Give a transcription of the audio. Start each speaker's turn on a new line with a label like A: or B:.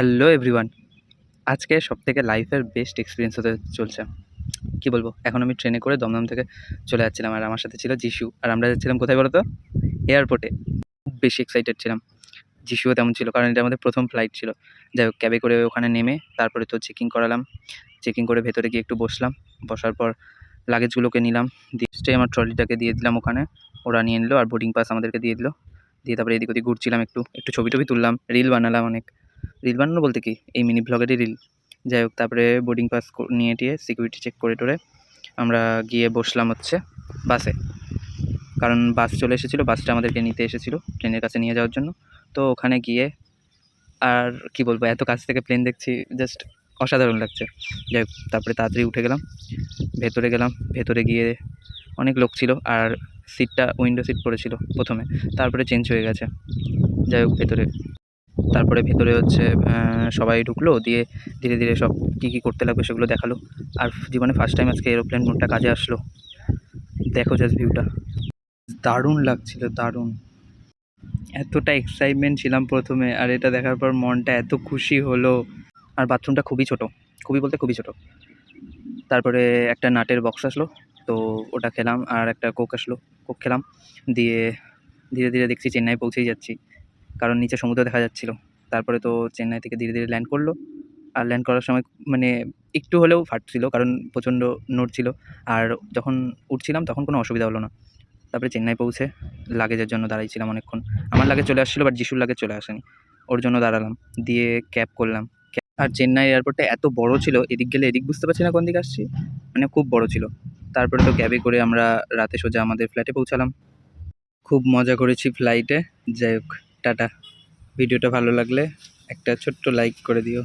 A: Hello everyone. আজকে সবথেকে লাইফের বেস্ট এক্সপেরিয়েন্স হতে চলছে। কি বলবো? এখন আমি ট্রেনে করে দমদম থেকে চলে যাচ্ছিলাম আর আমার সাথে ছিল যিশু। আর আমরা যাচ্ছিলাম কোথায় বলো তো? এয়ারপোর্টে। খুব বেশি এক্সাইটেড ছিলাম। যিশুও তেমন ছিল কারণ এটা আমাদের প্রথম ফ্লাইট ছিল। যাই হোক ক্যাবে করে ওখানে নেমে তারপরে তো চেকিং করালাম। চেকিং করে ভেতরে গিয়ে একটু বসলাম। বসার পর লাগেজগুলোকে নিলাম। দিয়ে আমার ট্রলিটাকে দিয়ে দিলাম ওখানে। ওরা নিয়ে নিল আর বোর্ডিং পাস আমাদেরকে দিয়ে দিল। দিয়ে তারপরে এদিক ওদিক ঘুরছিলাম একটু ছবি-টবি তুললাম। রিল বানালাম অনেক। রিল বানানো বলতে কি এই মিনি ভ্লগেরই রিল। যাই হোক তারপরে বোর্ডিং পাস নিয়ে টিয়ে সিকিউরিটি চেক করে টোরে আমরা গিয়ে বসলাম হচ্ছে বাসে। কারণ বাস চলে এসেছিলো, বাসটা আমাদেরকে নিতে এসেছিলো ট্রেনের কাছে নিয়ে যাওয়ার জন্য। তো ওখানে গিয়ে আর কি বলবো, এত কাছ থেকে প্লেন দেখছি, জাস্ট অসাধারণ লাগছে। যাই হোক তারপরে তাড়াতাড়ি উঠে গেলাম, ভেতরে গিয়ে অনেক লোক ছিল আর সিটটা উইন্ডো সিট পড়েছিল প্রথমে, তারপরে চেঞ্জ হয়ে গেছে। যাই হোক ভেতরে হচ্ছে সবাই ঢুকলো, দিয়ে ধীরে ধীরে সব কী করতে লাগবে সেগুলো দেখালো। আর জীবনে ফার্স্ট টাইম আজকে এরোপ্লেন মোডটা কাজে আসলো। দেখো জাস্ট ভিউটা, দারুণ লাগছিল, দারুণ। এতটা এক্সাইটমেন্ট ছিলাম প্রথমে, আর এটা দেখার পর মনটা এত খুশি হলো। আর বাথরুমটা খুবই ছোট, খুবই বলতে খুবই ছোট। তারপরে একটা নাটের বক্স আসলো, তো ওটা খেলাম, আর একটা কোক আসলো, কোক খেলাম। দিয়ে ধীরে ধীরে দেখছি চেন্নাই পৌঁছেই যাচ্ছি, কারণ নিচে সমুদ্র দেখা যাচ্ছিল। তারপরে তো চেন্নাই থেকে ধীরে ধীরে ল্যান্ড করলো। আর ল্যান্ড করার সময় মানে একটু হলেও ফাটছিল, কারণ প্রচণ্ড নড়ছিল। আর যখন উঠছিলাম তখন কোনো অসুবিধা হলো না। তারপরে চেন্নাই পৌঁছে লাগেজের জন্য দাঁড়িয়েছিলাম অনেকক্ষণ। আমার লাগেজ চলে আসছিলো, বাট যিশুর লাগেজ চলে আসেনি, ওর জন্য দাঁড়ালাম। দিয়ে ক্যাব করলাম। আর চেন্নাই এয়ারপোর্টটা এত বড় ছিল, এদিক গেলে এদিক বুঝতে পারছি না কোন দিকে আসছি, মানে খুব বড় ছিল। তারপরে তো ক্যাবে করে আমরা রাতে সোজা আমাদের ফ্ল্যাটে পৌঁছালাম। খুব মজা করেছি ফ্লাইটে। যাই হোক, টাটা। ভিডিওটা ভালো লাগলে একটা ছোট্ট লাইক করে দিও।